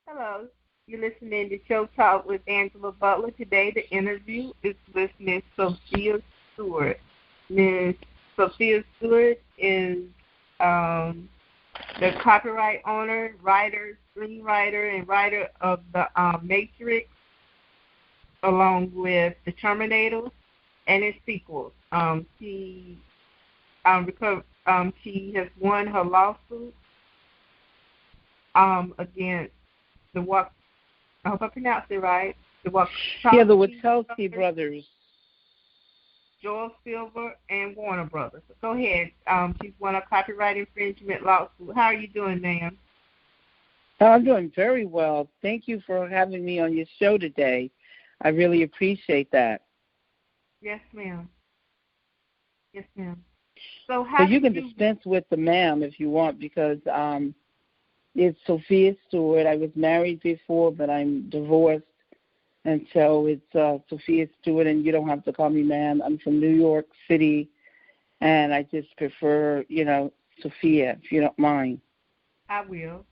Hello, you're listening to Show Talk with Angela Butler. Today, the interview is with Miss Sophia Stewart. Miss Sophia Stewart is um, the copyright owner, writer, screenwriter, and writer of the Matrix, along with the Terminator and its sequels. She has won her lawsuit against the Walk. I hope I pronounced it right. The the Wachowski Wachowski brothers. Joel Silver, and Warner Brothers. So go ahead. She's won a copyright infringement lawsuit. How are you doing, ma'am? I'm doing very well. Thank you for having me on your show today. I really appreciate that. Yes, ma'am. Yes, ma'am. So you can dispense with the ma'am if you want, because it's Sophia Stewart. I was married before, but I'm divorced. And so it's Sophia Stewart, and you don't have to call me ma'am. I'm from New York City, and I just prefer, Sophia, if you don't mind. I will.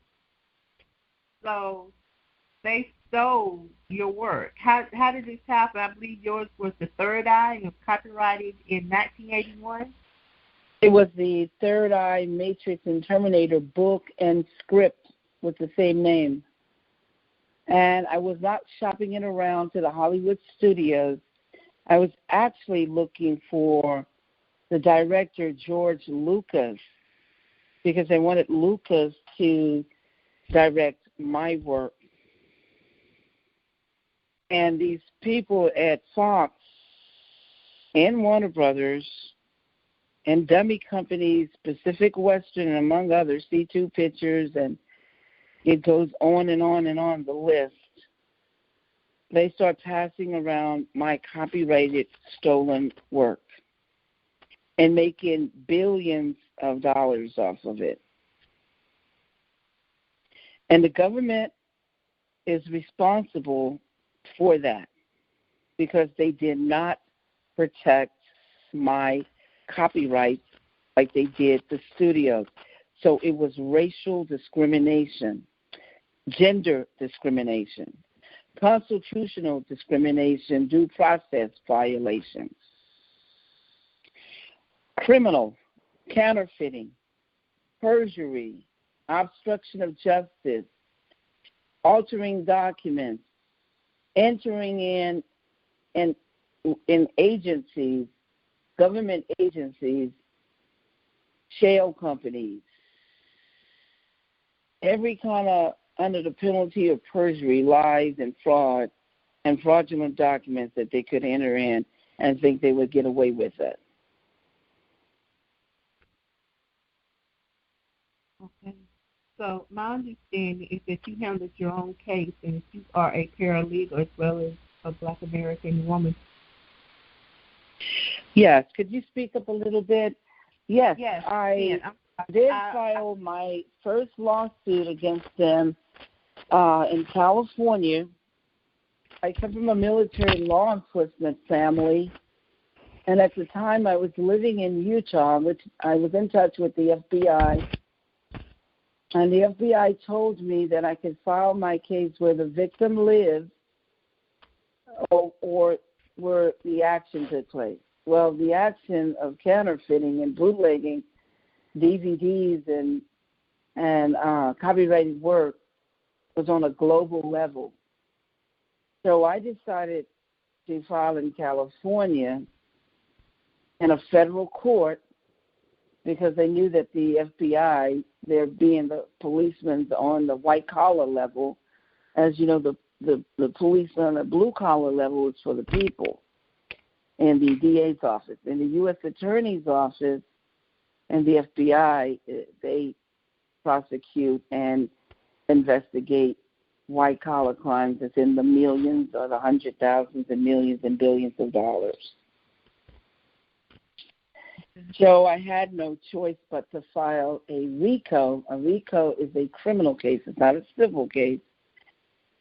So they stole your work. How did this happen? I believe yours was The Third Eye and was copyrighted in 1981. It was the Third Eye, Matrix, and Terminator book and script with the same name. And I was not shopping it around to the Hollywood studios. I was actually looking for the director, George Lucas, because I wanted Lucas to direct my work. And these people at Fox and Warner Brothers and dummy companies, Pacific Western, and among others, C2 Pictures, and it goes on and on and on the list. They start passing around my copyrighted stolen work and making billions of dollars off of it. And the government is responsible for that because they did not protect my copyrights like they did the studios. So it was racial discrimination, gender discrimination, constitutional discrimination, due process violations, criminal, counterfeiting, perjury, obstruction of justice, altering documents, entering in agencies, government agencies, shell companies, every kind of under the penalty of perjury, lies, and fraud, and fraudulent documents that they could enter in and think they would get away with it. Okay. So my understanding is that you handled your own case, and that you are a paralegal as well as a Black American woman. Yes. Could you speak up a little bit? Yes. I did file my first lawsuit against them in California. I come from a military law enforcement family, and at the time I was living in Utah, which I was in touch with the FBI, and the FBI told me that I could file my case where the victim lives or where the action took place. Well, the action of counterfeiting and bootlegging DVDs and copyrighted work was on a global level. So I decided to file in California in a federal court because they knew that the FBI, they're being the policemen on the white-collar level. As you know, the police on the blue-collar level is for the people in the DA's office. In the U.S. Attorney's office and the FBI, they prosecute and investigate white-collar crimes that's in the millions or the hundred thousands and millions and billions of dollars. So I had no choice but to file a RICO. A RICO is a criminal case. It's not a civil case.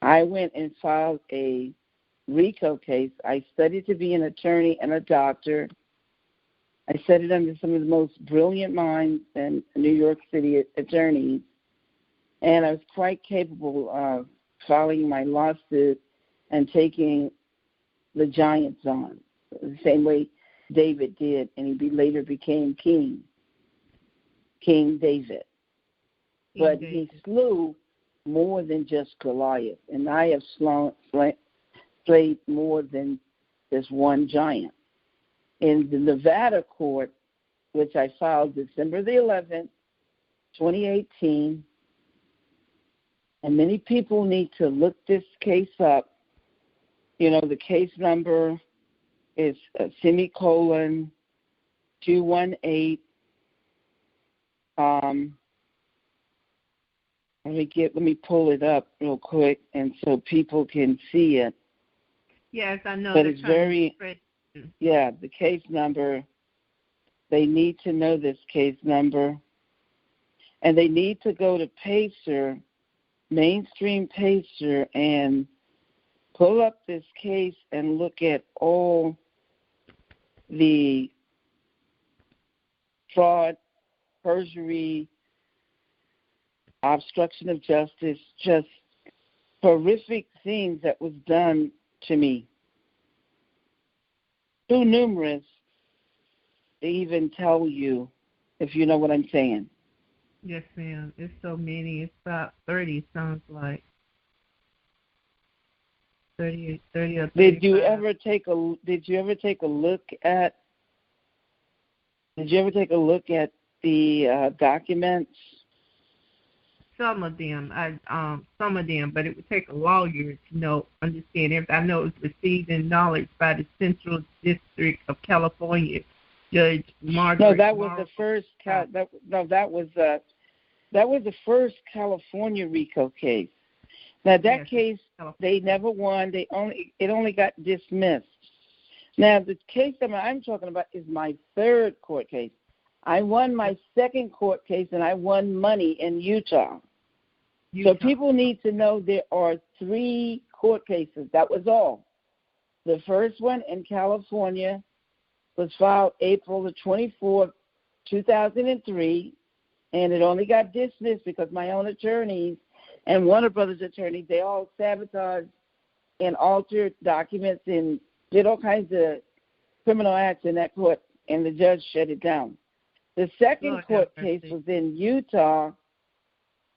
I went and filed a RICO case. I studied to be an attorney and a doctor. I studied under some of the most brilliant minds in New York City attorneys, and I was quite capable of filing my lawsuit and taking the giants on, the same way David did, and he later became King David. But he slew more than just Goliath, and I have slayed more than just one giant. In the Nevada court, which I filed December the 11th, 2018, and many people need to look this case up. You know, the case number is semicolon 218. Let me pull it up real quick, and so people can see it. Yes, I know. But it's the case number. They need to know this case number, and they need to go to Pacer, Mainstream Pacer, and pull up this case and look at all the fraud, perjury, obstruction of justice, just horrific things that was done to me. Too numerous to even tell you, if you know what I'm saying. Yes, ma'am. It's so many. It's about 30, sounds like. 30 or 35. Did you ever take a look at the documents? Some of them, but it would take a lawyer to understand everything. I know it was received in knowledge by the Central District of California Judge Margaret. No, that was the first. That was the first California RICO case. Now that case, they never won. It only got dismissed. Now the case that I'm talking about is my third court case. I won my second court case, and I won money in Utah. So people need to know there are 3 court cases. That was all. The first one in California was filed April the 24th, 2003, and it only got dismissed because my own attorneys and Warner Brothers attorneys, they all sabotaged and altered documents and did all kinds of criminal acts in that court, and the judge shut it down. The second court case was in Utah,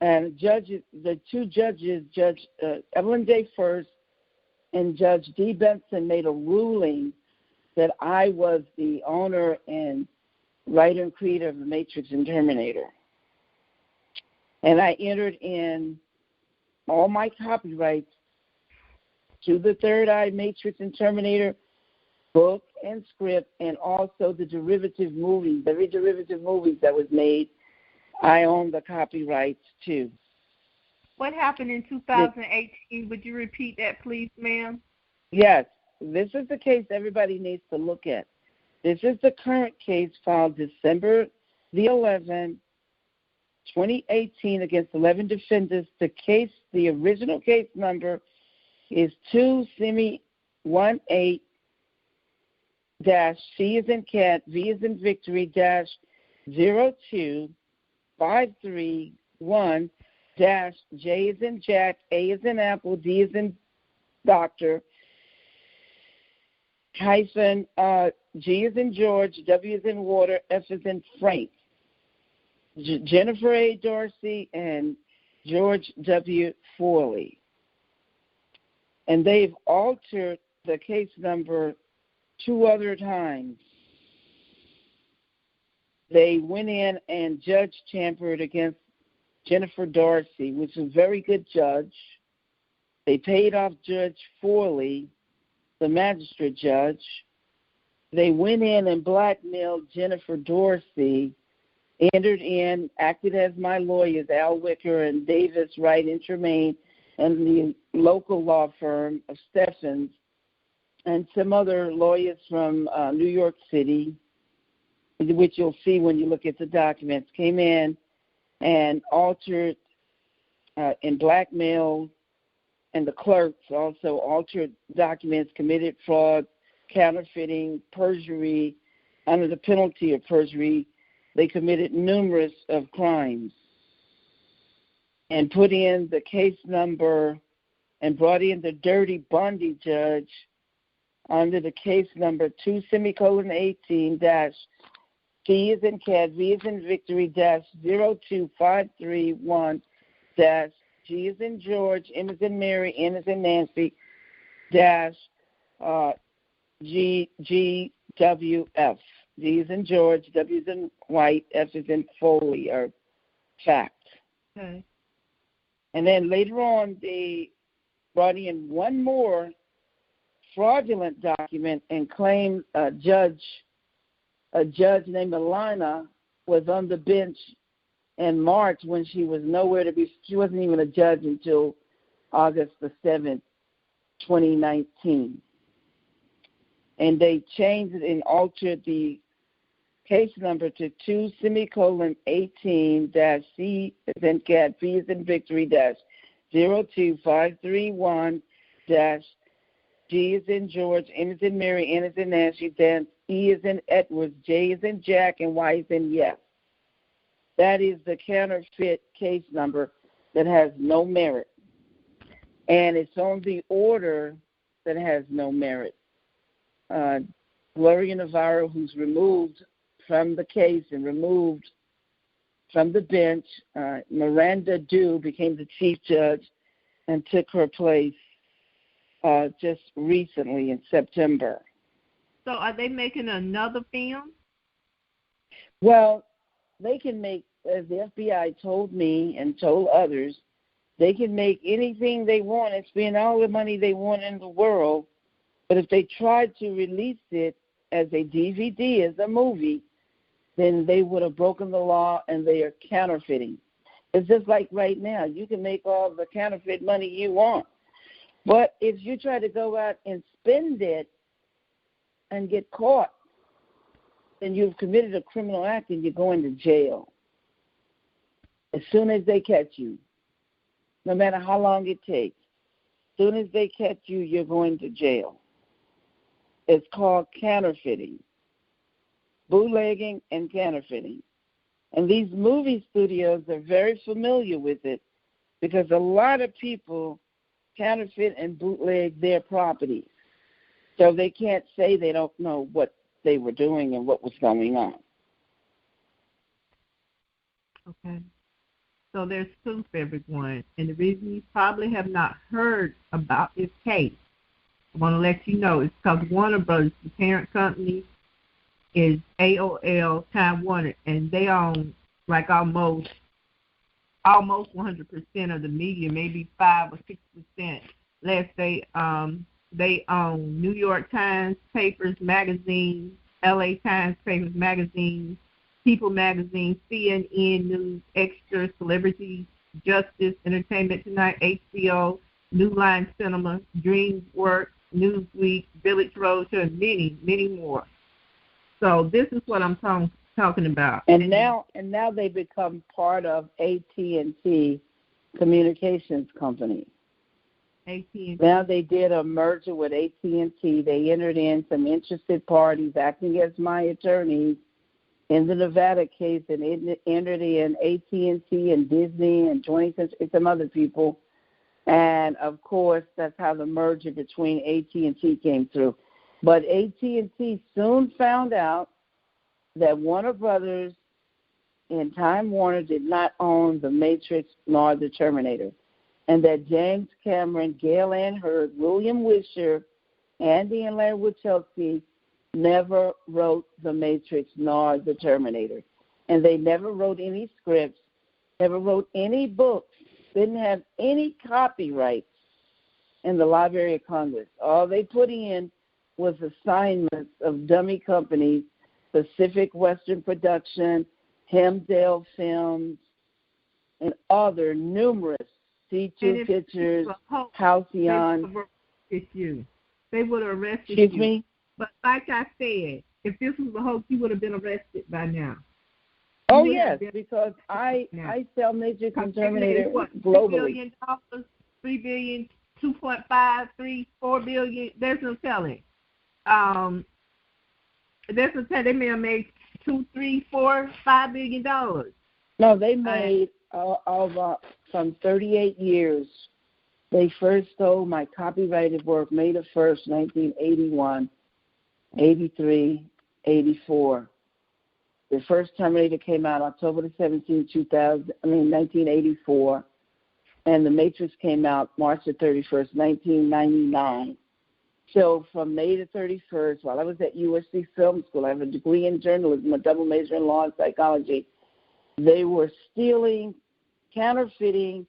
and the 2 judges, Judge Evelyn J. First and Judge D. Benson, made a ruling that I was the owner and writer and creator of The Matrix and Terminator. And I entered in all my copyrights to the Third Eye, Matrix and Terminator book and script, and also the derivative movies, every derivative movies that was made, I own the copyrights too. What happened in 2018? Would you repeat that, please, ma'am? Yes. This is the case everybody needs to look at. This is the current case filed December the 11th, 2018 against 11 defendants. The original case number is 2-18-C as in cat, V as in victory, dash 02531 dash J as in Jack, A as in apple, D as in doctor, hyphen G as in George, W as in water, F as in Frank. Jennifer A. Dorsey and George W. Forley. And they've altered the case number 2 other times. They went in and Judge tampered against Jennifer Dorsey, which is a very good judge. They paid off Judge Forley, the magistrate judge. They went in and blackmailed Jennifer Dorsey, entered in, acted as my lawyers, Al Wicker and Davis, Wright, and Tremaine, and the local law firm of Steffens, and some other lawyers from New York City, which you'll see when you look at the documents, came in and altered and blackmailed, and the clerks also altered documents, committed fraud, counterfeiting, perjury. Under the penalty of perjury, they committed numerous of crimes and put in the case number and brought in the Dirty Bundy judge under the case number 2:18- C as in cat, V as in victory, -02531 G as in George, M as in Mary, N as in Nancy, GWF. G as in George, W as in white, F as in Foley, or fact. Okay. And then later on, they brought in one more fraudulent document and claimed a judge named Alina was on the bench in March when she was nowhere to be. She wasn't even a judge until August the 7th, 2019. And they changed it and altered the case number to 2:18- C as in cat, V as in victory, -02531 G as in George, M as in Mary, N as in Nancy, then E as in Edwards, J as in Jack, and Y as in yes. That is the counterfeit case number that has no merit. And it's on the order that has no merit. Gloria Navarro, who's removed from the case and removed from the bench, Miranda Dew became the chief judge and took her place just recently in September. So are they making another film? Well, they can make, as the FBI told me and told others, they can make anything they want and spend all the money they want in the world, but if they tried to release it as a DVD, as a movie, then they would have broken the law and they are counterfeiting. It's just like right now. You can make all the counterfeit money you want. But if you try to go out and spend it and get caught, then you've committed a criminal act and you're going to jail. As soon as they catch you, no matter how long it takes, as soon as they catch you, you're going to jail. It's called counterfeiting, bootlegging and counterfeiting. And these movie studios are very familiar with it because a lot of people counterfeit and bootleg their properties. So they can't say they don't know what they were doing and what was going on. Okay. So there's proof, everyone. And the reason you probably have not heard about this case, I want to let you know, is because Warner Brothers, the parent company, is AOL Time Warner, and they own like almost 100% of the media, maybe 5 or 6% less. They own New York Times papers, magazines, LA Times papers, magazines, People magazine, CNN News, Extra, Celebrity, Justice, Entertainment Tonight, HBO, New Line Cinema, DreamWorks, Newsweek, Village Roadshow, and many, many more. So this is what I'm talking about. And now they become part of AT&T Communications Company. AT&T. Now they did a merger with AT&T. They entered in some interested parties acting as my attorneys in the Nevada case, and entered in AT&T and Disney and 20th Century and some other people. And, of course, that's how the merger between AT&T came through. But AT&T soon found out that Warner Brothers and Time Warner did not own The Matrix nor The Terminator, and that James Cameron, Gail Ann Hurd, William Wisher, Andy and Larry Wachowski never wrote The Matrix nor The Terminator. And they never wrote any scripts, never wrote any books, didn't have any copyrights in the Library of Congress. All they put in was assignments of dummy companies, Pacific Western Production, Hemdale Films, and other numerous C2 Pictures, Halcyon. They would have arrested you. Excuse me? But like I said, if this was a hoax, you would have been arrested by now. Oh, yes, because I sell Matrix and Terminator globally. $3 billion, 2.5, 3, 4 billion. There's no telling. There's no telling. They may have made $2, 3, 4, $5 billion. No, they made from 38 years They first stole my copyrighted work May the 1st, 1981, 83, 84. The first Terminator came out October the 17th, 1984, and The Matrix came out March the 31st, 1999. So from May the 31st, while I was at USC Film School, I have a degree in journalism, a double major in law and psychology, they were stealing, counterfeiting,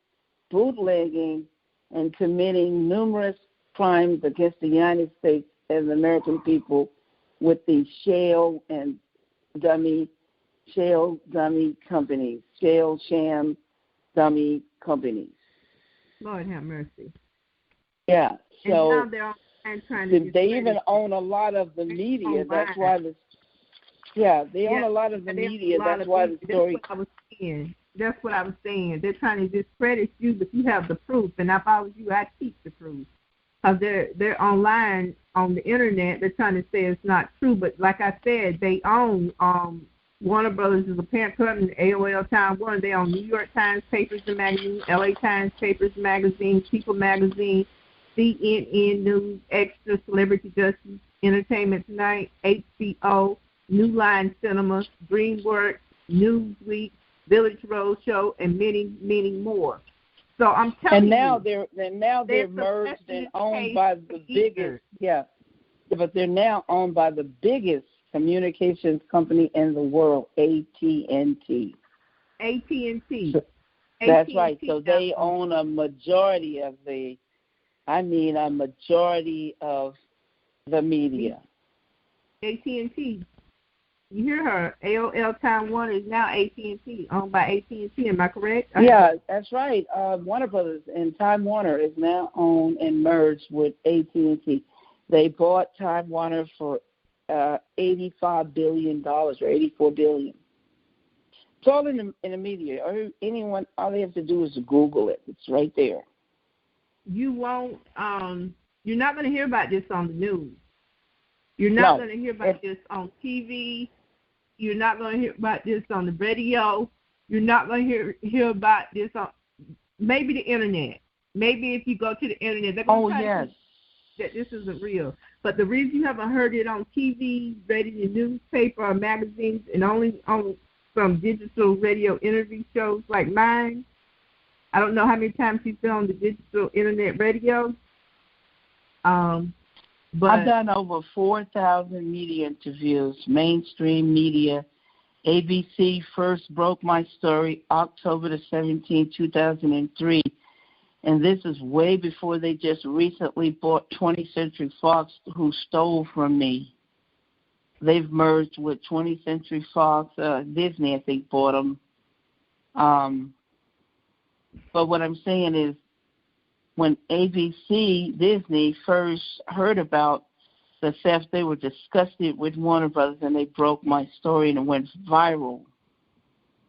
bootlegging, and committing numerous crimes against the United States and the American people with these sham dummy companies. Lord have mercy. Yeah. So and now they're trying to they even own a lot of the media. That's why they own a lot of the media. That's why the story. That's what I was saying. They're trying to discredit you, but you have the proof. And if I was you, I'd keep the proof. Because they're online on the internet. They're trying to say it's not true. But like I said, they own Warner Brothers is a parent company, AOL Time Warner. They own New York Times Papers and Magazine, LA Times Papers and Magazine, People Magazine, CNN News, Extra, Celebrity Justice, Entertainment Tonight, HBO, New Line Cinema, DreamWorks, Newsweek, Village Roadshow, and many, many more. So I'm telling you. And now they're merged and owned by the biggest. Yeah, but they're now owned by the biggest communications company in the world, AT&T. AT&T. That's right. So they own a majority of the media. AT&T. You hear her. AOL Time Warner is now AT&T, owned by AT&T. Am I correct? Yeah, that's right. Warner Brothers and Time Warner is now owned and merged with AT&T. They bought Time Warner for $85 billion or $84 billion. It's all in the media. Anyone, all they have to do is Google it. It's right there. You won't. You're not going to hear about this on the news. You're not going to hear about this on TV. You're not going to hear about this on the radio. You're not going to hear about this on maybe the internet. Maybe if you go to the internet, they're going to tell you that this isn't real. But the reason you haven't heard it on TV, radio, newspaper, or magazines, and only on some digital radio interview shows like mine, I don't know how many times you've been on the digital internet radio. But I've done over 4,000 media interviews, mainstream media. ABC first broke my story October the 17th, 2003. And this is way before they just recently bought 20th Century Fox, who stole from me. They've merged with 20th Century Fox. Disney, I think, bought them. But what I'm saying is, when ABC, Disney, first heard about the theft, they were disgusted with Warner Brothers, and they broke my story, and it went viral.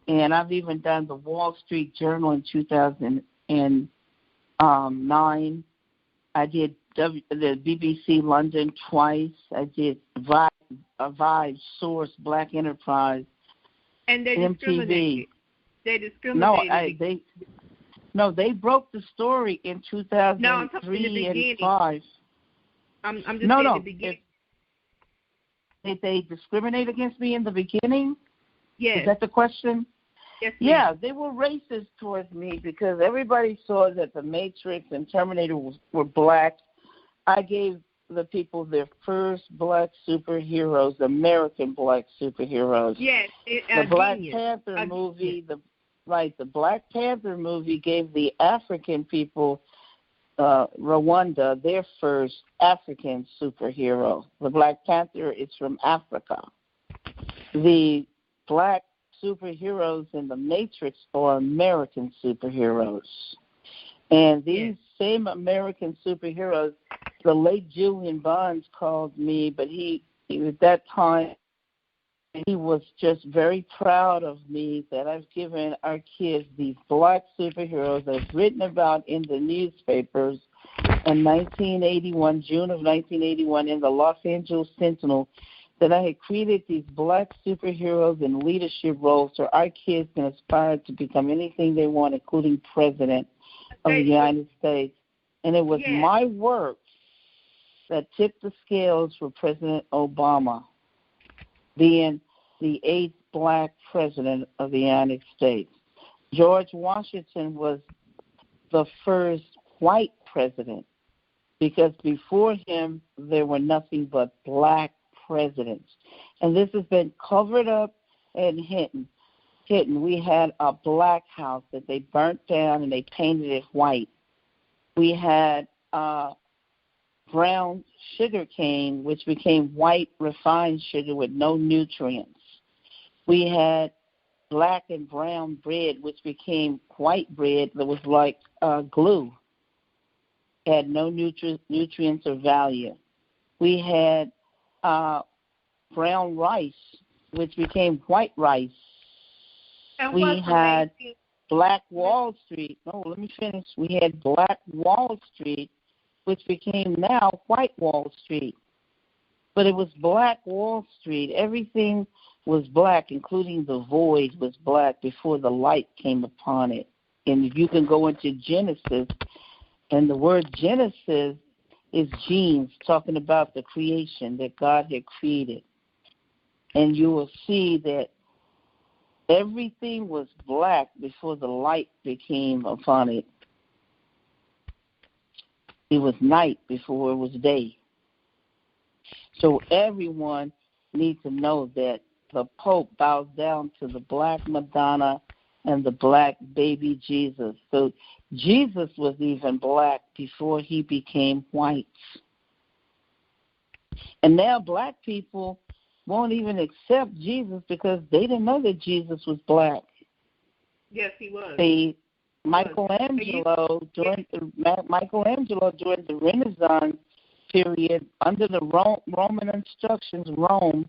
And I've even done the Wall Street Journal in 2009. I did the BBC London twice. I did Vibe, Source, Black Enterprise, and they MTV. They discriminated. No, they broke the story in 2003 and 5. I'm just saying the beginning. Did they discriminate against me in the beginning? Yes. Is that the question? Yes. Yeah, they were racist towards me because everybody saw that the Matrix and Terminator were black. I gave the people their first black superheroes, American black superheroes. Yes. The Black Panther movie, the Black Panther movie gave the African people, Rwanda, their first African superhero. The Black Panther is from Africa. The black superheroes in the Matrix are American superheroes. And these same American superheroes, the late Julian Bonds called me, but he at that time, he was just very proud of me that I've given our kids these black superheroes as written about in the newspapers in 1981, June of 1981, in the Los Angeles Sentinel, that I had created these black superheroes in leadership roles so our kids can aspire to become anything they want, including president of the United States. And it was Yes. my work that tipped the scales for President Obama being the 8th black president of the United States. George Washington was the first white president because before him there were nothing but black presidents. And this has been covered up and hidden. We had a black house that they burnt down and they painted it white. We had brown sugar cane, which became white refined sugar with no nutrients. We had black and brown bread, which became white bread that was like glue. Had no nutrients or value. We had brown rice, which became white rice. And we had Black Wall Street. No, let me finish. We had Black Wall Street, which became now White Wall Street. But it was Black Wall Street. Everything was black, including the void was black before the light came upon it. And if you can go into Genesis, and the word Genesis is genes, talking about the creation that God had created. And you will see that everything was black before the light became upon it. It was night before it was day. So everyone needs to know that the Pope bows down to the black Madonna and the black baby Jesus. So Jesus was even black before he became white. And now black people won't even accept Jesus because they didn't know that Jesus was black. Yes, he was. Michelangelo during the Renaissance period, under the Roman instructions, Rome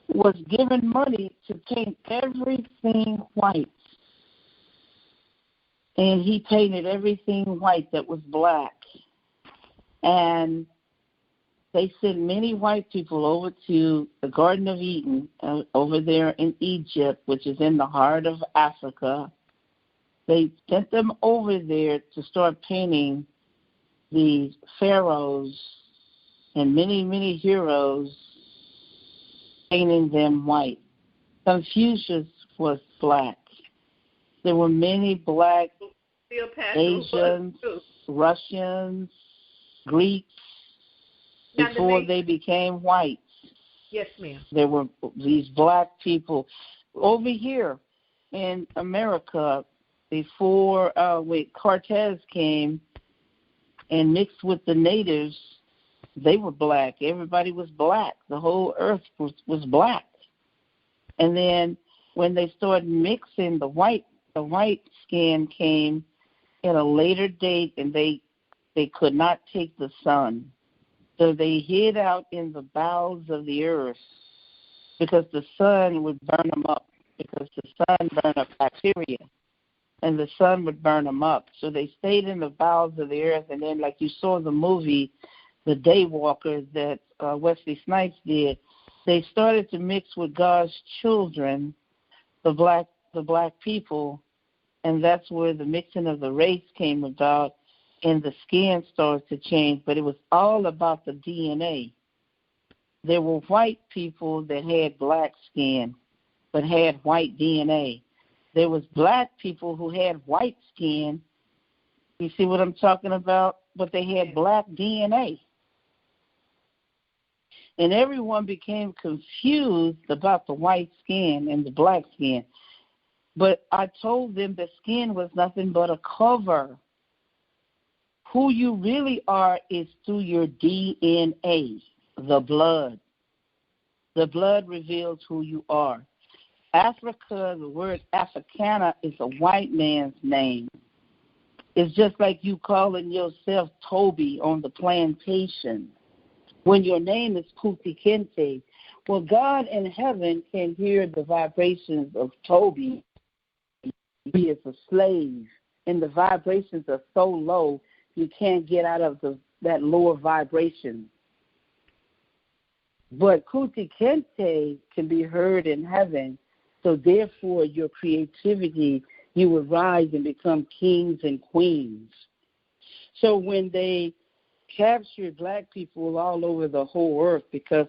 was given money to paint everything white. And he painted everything white that was black. And they sent many white people over to the Garden of Eden, over there in Egypt, which is in the heart of Africa. They sent them over there to start painting the pharaohs and many, many heroes, painting them white. Confucius was black. There were many black Asians, Russians, Greeks, before they became white. Yes, ma'am. There were these black people over here in America before when Cortez came and mixed with the natives. They were black. Everybody was black. The whole earth was black. And then when they started mixing, the white skin came at a later date, and they could not take the sun. So they hid out in the bowels of the earth because the sun would burn them up, because the sun burned up bacteria, and the sun would burn them up. So they stayed in the bowels of the earth, and then like you saw the movie, The Daywalkers, that Wesley Snipes did, they started to mix with God's children, the black people, and that's where the mixing of the race came about, and the skin started to change. But it was all about the DNA. There were white people that had black skin but had white DNA. There was black people who had white skin, you see what I'm talking about, but they had black DNA. And everyone became confused about the white skin and the black skin. But I told them the skin was nothing but a cover. Who you really are is through your DNA, the blood. The blood reveals who you are. Africa, the word Africana is a white man's name. It's just like you calling yourself Toby on the plantation, when your name is Kuti Kente. Well, God in heaven can hear the vibrations of Toby. He is a slave, and the vibrations are so low you can't get out of that lower vibration. But Kuti Kente can be heard in heaven, so therefore your creativity, you will rise and become kings and queens. So when they captured black people all over the whole earth, because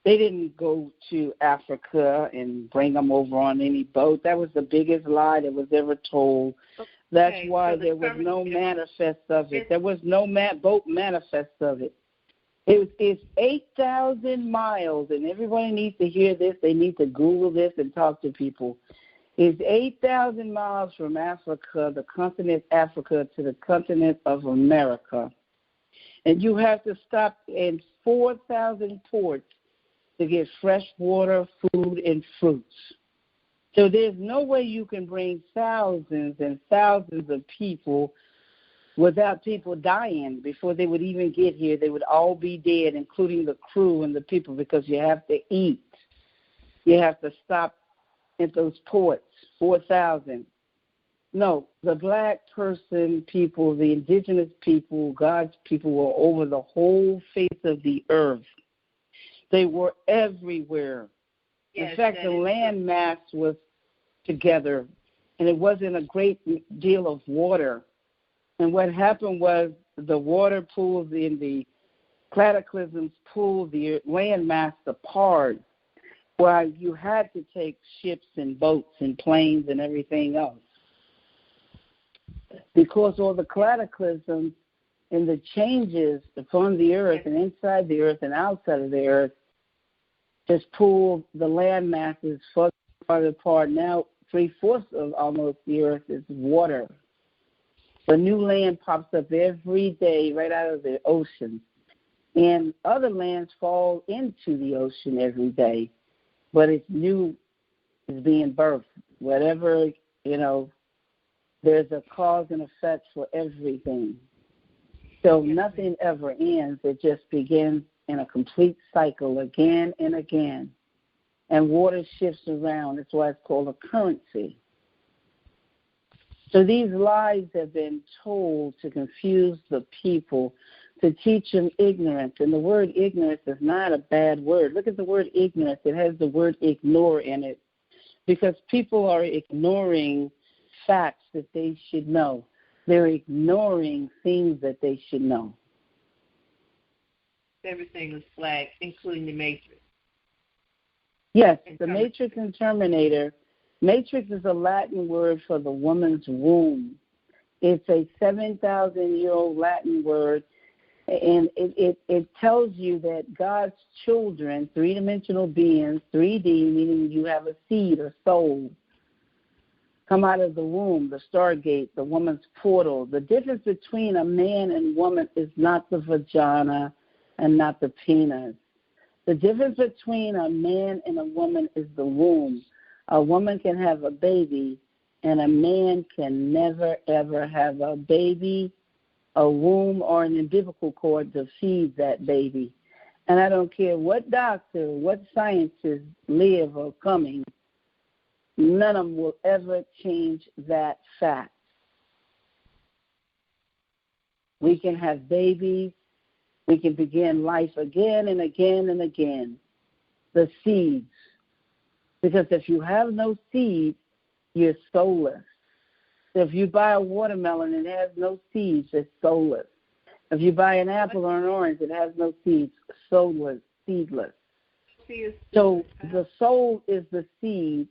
they didn't go to Africa and bring them over on any boat. That was the biggest lie that was ever told. That's why there was no manifest of it. There was no boat manifest of it. It's 8,000 miles, and everybody needs to hear this. They need to Google this and talk to people. It's 8,000 miles from Africa, the continent Africa, to the continent of America. And you have to stop in 4,000 ports to get fresh water, food, and fruits. So there's no way you can bring thousands and thousands of people without people dying before they would even get here. They would all be dead, including the crew and the people, because you have to eat. You have to stop at those ports, 4,000. No, the black person people, the indigenous people, God's people were over the whole face of the earth. They were everywhere. Yes, in fact, the land mass was together, and it wasn't a great deal of water. And what happened was the water pools in the cataclysms pulled the land mass apart, while you had to take ships and boats and planes and everything else. Because all the cataclysms and the changes upon the earth and inside the earth and outside of the earth just pulled the land masses farther apart. Now 3/4 of almost the earth is water. The new land pops up every day right out of the ocean. And other lands fall into the ocean every day. But it's new is being birthed. Whatever, there's a cause and effect for everything. So nothing ever ends. It just begins in a complete cycle again and again. And water shifts around. That's why it's called a currency. So these lies have been told to confuse the people, to teach them ignorance. And the word ignorance is not a bad word. Look at the word ignorance. It has the word ignore in it, because people are ignoring facts that they should know. They're ignoring things that they should know. Everything is flagged, including the Matrix. Yes, the Matrix and Terminator. Matrix is a Latin word for the woman's womb. It's a 7,000-year-old Latin word, and it tells you that God's children, three-dimensional beings, 3D, meaning you have a seed or soul, come out of the womb, the stargate, the woman's portal. The difference between a man and woman is not the vagina and not the penis. The difference between a man and a woman is the womb. A woman can have a baby, and a man can never, ever have a baby, a womb, or an umbilical cord to feed that baby. And I don't care what doctor, what scientists live or coming, none of them will ever change that fact. We can have babies. We can begin life again and again and again. The seeds. Because if you have no seeds, you're soulless. If you buy a watermelon and it has no seeds, it's soulless. If you buy an apple or an orange, it has no seeds, soulless, seedless. So the soul is the seed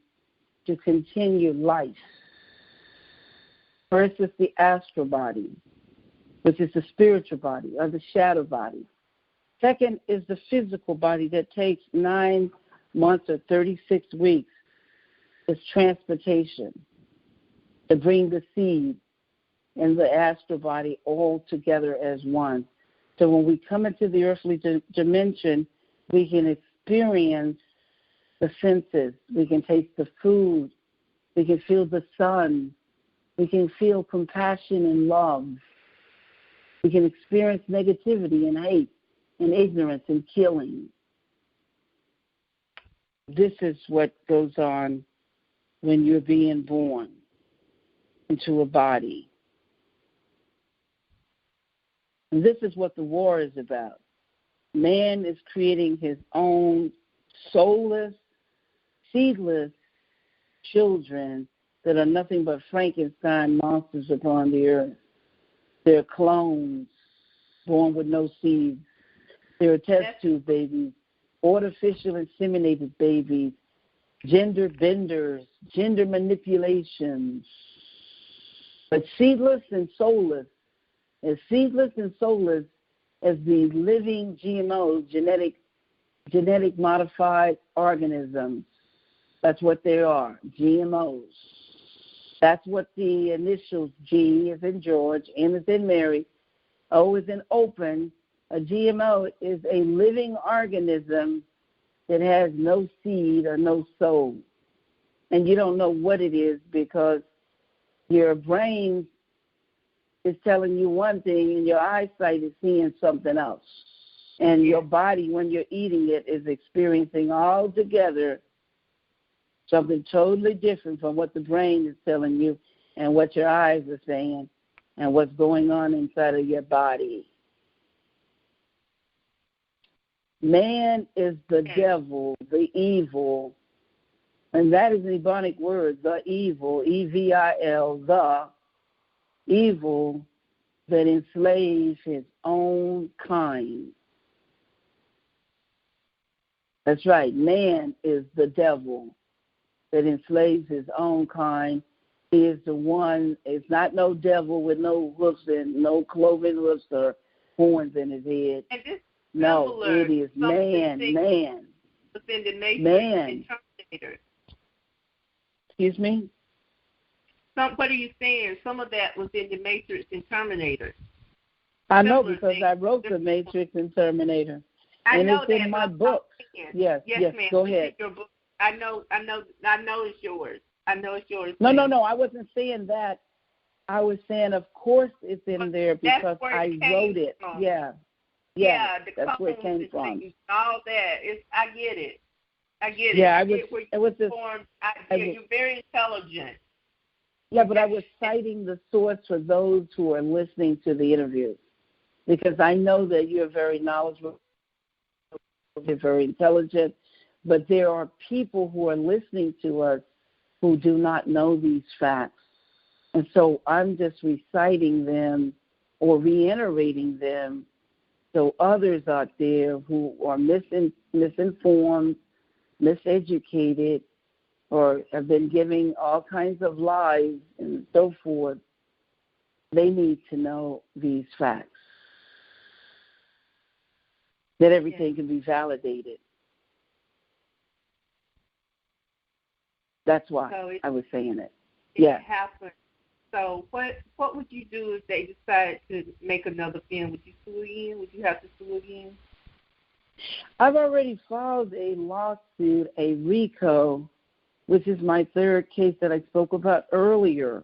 to continue life. First is the astral body, which is the spiritual body or the shadow body. Second is the physical body that takes 9 months or 36 weeks. It's transportation to bring the seed and the astral body all together as one. So when we come into the earthly dimension, we can experience the senses. We can taste the food. We can feel the sun. We can feel compassion and love. We can experience negativity and hate and ignorance and killing. This is what goes on when you're being born into a body. And this is what the war is about. Man is creating his own soulless, seedless children that are nothing but Frankenstein monsters upon the earth. They're clones born with no seeds. They're test tube babies, artificial inseminated babies, gender benders, gender manipulations. But seedless and soulless, as the living GMOs, genetic modified organisms. That's what they are, GMOs. That's what the initials G is in George, M is in Mary, O is in open. A GMO is a living organism that has no seed or no soul. And you don't know what it is because your brain is telling you one thing and your eyesight is seeing something else. And your body, when you're eating it, is experiencing altogether something totally different from what the brain is telling you and what your eyes are saying and what's going on inside of your body. Man is the devil, the evil, and that is an Ebonic word, the evil, E-V-I-L, the evil that enslaves his own kind. That's right, man is the devil that enslaves his own kind. He is the one, it's not no devil with no hoofs and no cloven hoofs or horns in his head. No, it is man. Within the Matrix and Terminator. Excuse me? What are you saying? Some of that was in the Matrix and Terminator. I know because I wrote the Matrix and Terminator. And it's in my book. Yes, ma'am. Go ahead. Your book. I know it's yours. I know it's yours. No, I wasn't saying that. I was saying, of course, it's in there because I wrote it. From. Yeah, that's where it came from. All that. I get it. Yeah, you're very intelligent. Yeah, but I was citing the source for those who are listening to the interview because I know that you're very knowledgeable, you're very intelligent, but there are people who are listening to us who do not know these facts. And so I'm just reciting them or reiterating them so others out there who are misinformed, miseducated, or have been giving all kinds of lies and so forth, they need to know these facts, that everything can be validated. That's why I was saying it. It happened. So what would you do if they decided to make another film? Would you sue again? Would you have to sue again? I've already filed a lawsuit, a RICO, which is my third case that I spoke about earlier.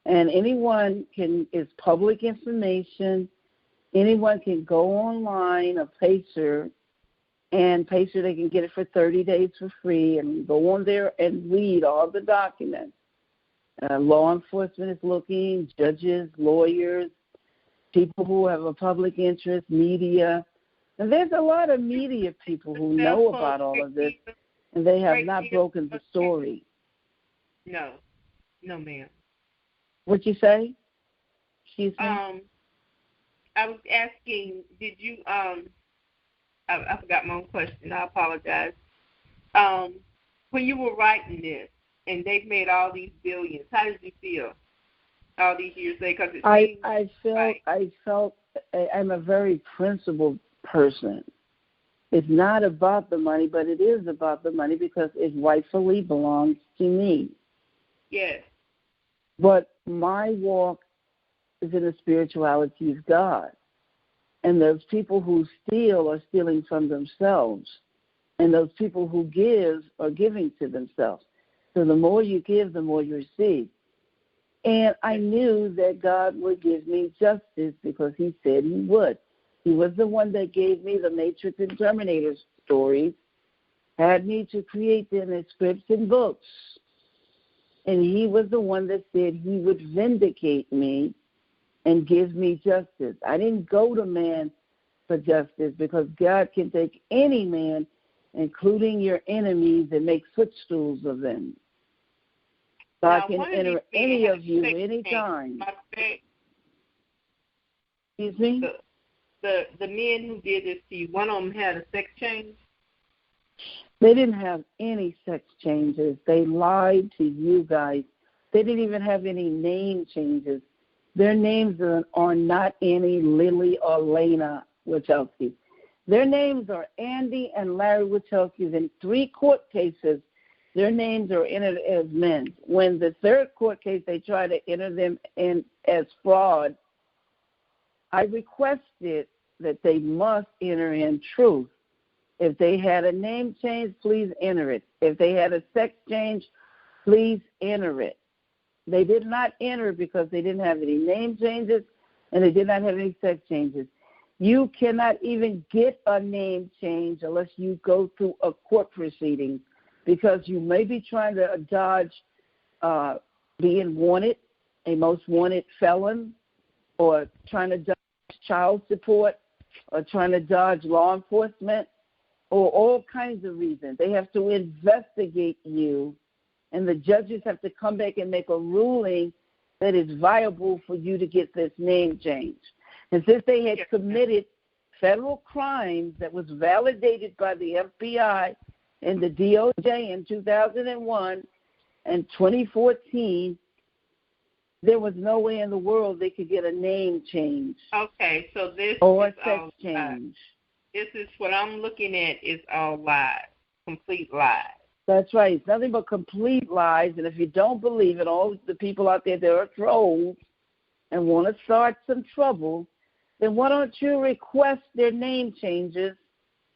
And it's public information. Anyone can go online, a Pacer, and Pacer, they can get it for 30 days for free and go on there and read all the documents. Law enforcement is looking, judges, lawyers, people who have a public interest, media. And there's a lot of media people who know about all of this, and they have not broken the story. No, ma'am. What'd you say? Excuse me? I was asking, did you, I forgot my own question. I apologize. When you were writing this, and they've made all these billions, how did you feel all these years later? I felt I'm a very principled person. It's not about the money, but it is about the money because it rightfully belongs to me. Yes. But my walk is in the spirituality of God. And those people who steal are stealing from themselves. And those people who give are giving to themselves. So the more you give, the more you receive. And I knew that God would give me justice because he said he would. He was the one that gave me the Matrix and Terminator stories, had me to create them as scripts and books. And he was the one that said he would vindicate me and give me justice. I didn't go to man for justice because God can take any man, including your enemies, and make footstools of them. God can enter any of you anytime. Excuse me? The men who did this to you, one of them had a sex change? They didn't have any sex changes. They lied to you guys. They didn't even have any name changes. Their names are not any Lily or Lena Wachowski. Their names are Andy and Larry Wachowski. In 3 court cases, their names are entered as men. When the 3rd court case, they tried to enter them in as fraud, I requested that they must enter in truth. If they had a name change, please enter it. If they had a sex change, please enter it. They did not enter because they didn't have any name changes and they did not have any sex changes. You cannot even get a name change unless you go through a court proceeding, because you may be trying to dodge being wanted, a most wanted felon, or trying to dodge child support, or trying to dodge law enforcement, or all kinds of reasons. They have to investigate you, and the judges have to come back and make a ruling that is viable for you to get this name change. And since they had committed federal crimes that was validated by the FBI and the DOJ in 2001 and 2014, there was no way in the world they could get a name change. Okay, so this or is a sex change. This is what I'm looking at is all lies, complete lies. That's right. It's nothing but complete lies. And if you don't believe it, all the people out there that are trolls and want to start some trouble, then why don't you request their name changes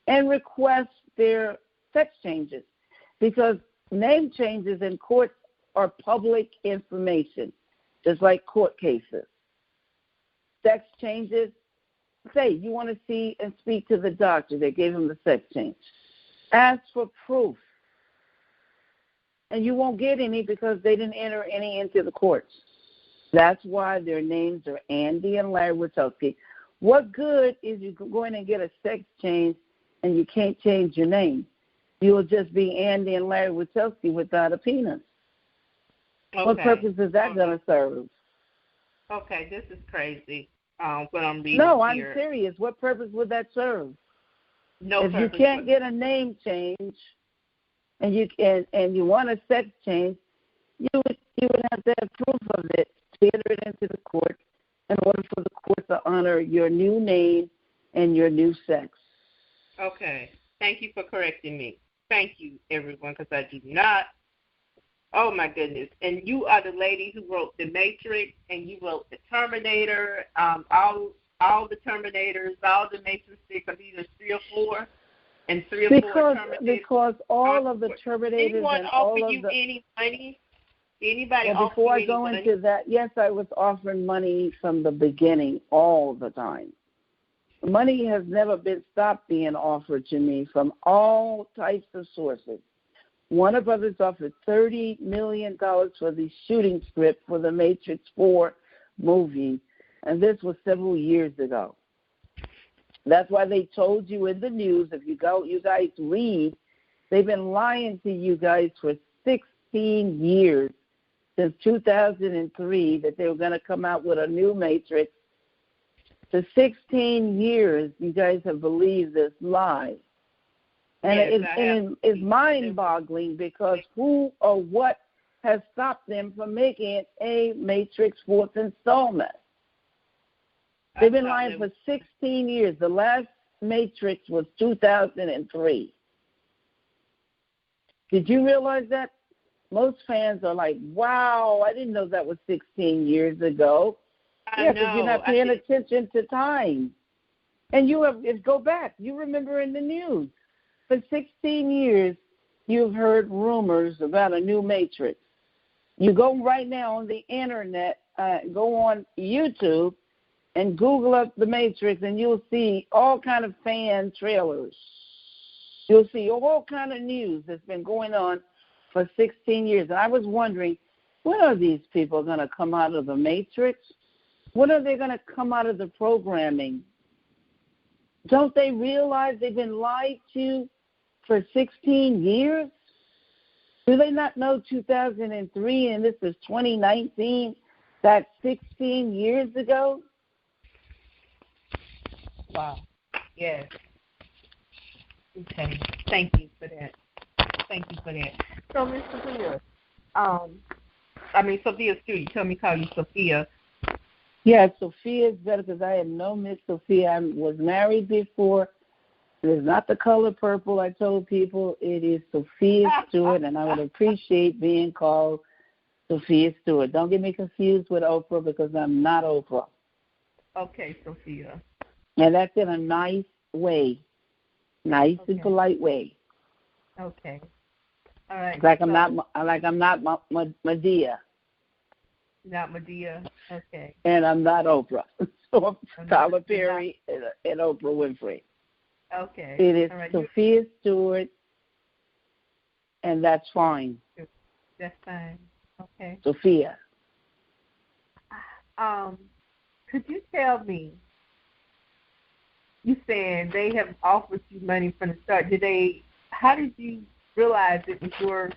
and request their sex changes? Because name changes in courts are public information, just like court cases. Sex changes, say you want to see and speak to the doctor that gave him the sex change. Ask for proof. And you won't get any because they didn't enter any into the courts. That's why their names are Andy and Larry Wachowski. What good is you going and get a sex change and you can't change your name? You will just be Andy and Larry Wachowski without a penis. Okay. What purpose is that going to serve? Okay, this is crazy. What I'm reading No, I'm here. serious. What purpose would that serve? No if purpose. You can't get a name change and you want a sex change, you would have to have proof of it to enter it into the court in order for the court to honor your new name and your new sex. Okay. Thank you for correcting me. Thank you, everyone, because I do not. Oh, my goodness. And you are the lady who wrote The Matrix, and you wrote The Terminator, all the Terminators, all the Matrices, I think there's 3 or 4, and 3 or 4 Terminators. Because all of the Terminators Anyone and offer all of you the... any money? Anybody well, offer before you I go any into money? that, yes, I was offering money from the beginning all the time. Money has never been stopped being offered to me from all types of sources. Warner Brothers offered $30 million for the shooting script for the Matrix 4 movie, and this was several years ago. That's why they told you in the news, if you guys read, they've been lying to you guys for 16 years, since 2003, that they were going to come out with a new Matrix. For 16 years, you guys have believed this lie. And it is mind-boggling because who or what has stopped them from making a Matrix 4th installment? They've been lying for 16 years. The last Matrix was 2003. Did you realize that? Most fans are like, wow, I didn't know that was 16 years ago. Yeah, because you're not paying attention to time. And go back. You remember in the news. For 16 years, you've heard rumors about a new Matrix. You go right now on the Internet, go on YouTube, and Google up the Matrix, and you'll see all kind of fan trailers. You'll see all kind of news that's been going on for 16 years. And I was wondering, when are these people going to come out of the Matrix? When are they going to come out of the programming? Don't they realize they've been lied to for 16 years? Do they not know 2003 and this is 2019? That's 16 years ago? Wow. Yes. Okay. Thank you for that. Thank you for that. So, Miss Sophia, Sophia Stewart, you tell me call you Sophia. Yeah, Sophia is better because I had no Miss Sophia. I was married before. It is not the color purple, I told people. It is Sophia Stewart, and I would appreciate being called Sophia Stewart. Don't get me confused with Oprah because I'm not Oprah. Okay, Sophia. And that's in a nice way, nice and polite way. Okay. All right. Like I'm not Medea. Not Medea. Okay. And I'm not Oprah. So I'm Tyler Perry and Oprah Winfrey. Okay. It is Sophia Stewart, and that's fine. That's fine. Okay. Sophia. Could you tell me? You saying they have offered you money from the start? How did you realize it was your?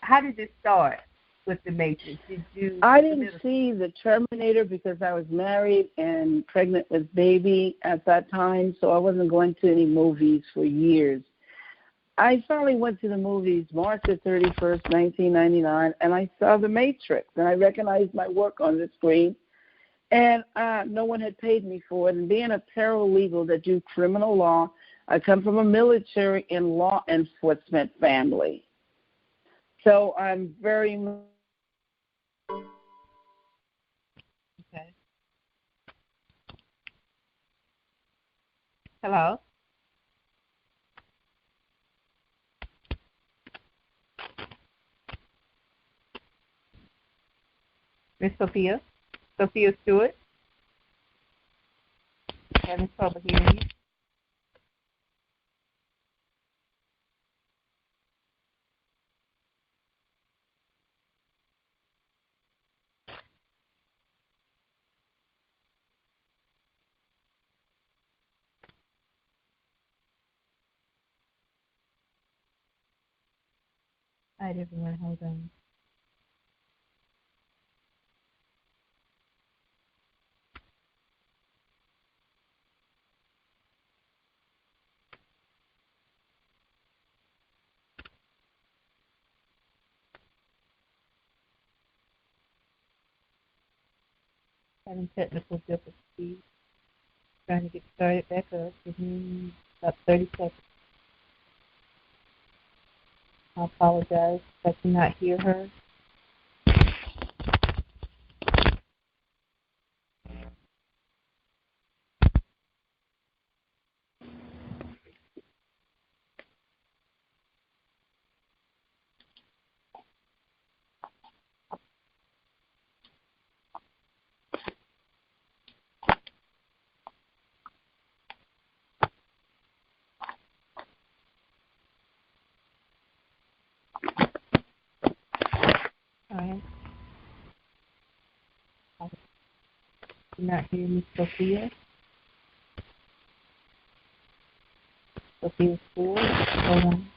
How did it start with the Matrix? I didn't see the Terminator because I was married and pregnant with baby at that time, so I wasn't going to any movies for years. I finally went to the movies March the 31st, 1999, and I saw The Matrix, and I recognized my work on the screen, and no one had paid me for it. And being a paralegal that do criminal law, I come from a military and law enforcement family. So I'm very... Okay. Hello? Miss Sophia? Sophia Stewart? Having trouble hearing you? All right, everyone, hold on. Having technical difficulties. Trying to get started back up. Give me about 30 seconds. I apologize if I cannot hear her. All right. I cannot hear Miss Sophia. Sophia Ford. Hold on.